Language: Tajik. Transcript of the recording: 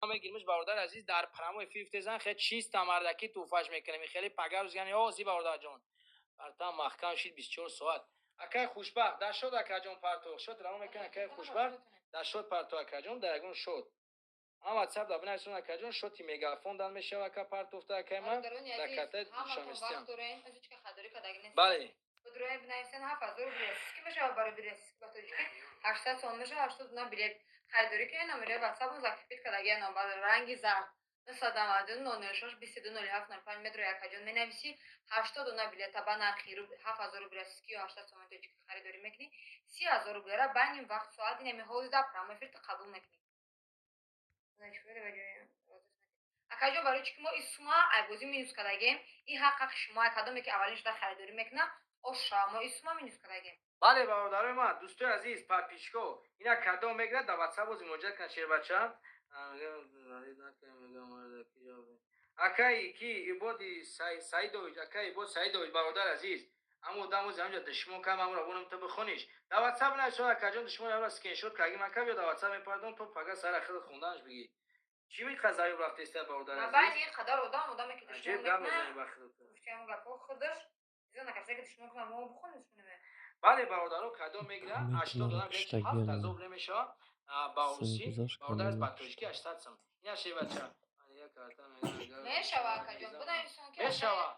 میگیرمش برادر عزیز در پرمو 50 زن خیلی چیز تمردکی توفاش میکنه خیلی پگرز یعنی اوزی برادر جان برتا محکم شید 24 ساعت اکای خوشبخت در شد اکا جان پرتو شد راه میکنه اکای خوشبخت در شد پرتو اکا جان درگون شد اما واتساپ دا بنویسون اکا جان شد میگافون دال میشه اکا پرتوفته اکا ما دکته شامستیان بله Подруги бинависен 7000 билет. Ки баша барои билет ба точки 800 сом меша 80 дона билет харидорӣ кунед номери WhatsApp закипит кадаги ном ба ранги зард 999 006 220705 метро якаҷон менависи 80 дона билет ба нархи 7000 рубля ки 800 сом точки харидорӣ мекунӣ 30000 рубля байни вақт соат инами ҳозда прямо эфир қабул мекунӣ акаҷон барои чӣ ки мо исма айбозӣ минус кадагем ин ҳаққи шумо кадоме ки аввалин шуда харидорӣ мекунад ошамо исма минус кадагем бале бародарои ман дӯстои азиз подписчико ина кадом мегирад дар WhatsApp боз муроҷиат кунад шербача акаи ки ибоди саидович акаи ибод саидович бародар азиз аммо дамози ҳамҷа душмон кам амро бонам то бихониш дар WhatsApp навишон акаҷон душмон амро скриншот кагим ака биё дар WhatsApp мепардон то фақат сара хил хунданаш бигӣ чӣ миқадр заёб рафтеста бародар азиз байни ин қадар одаме ки душмон гап мезани бахилот гуфтам гапо худаш зона касе ки душмон кунам мо бихониш кунем бале бародаро кадом мегира 80 дона геч 7000 немешава ба руси бародар аз батоҷики 800 сом ина шевача мешава акаҷон буда инсон ки мешава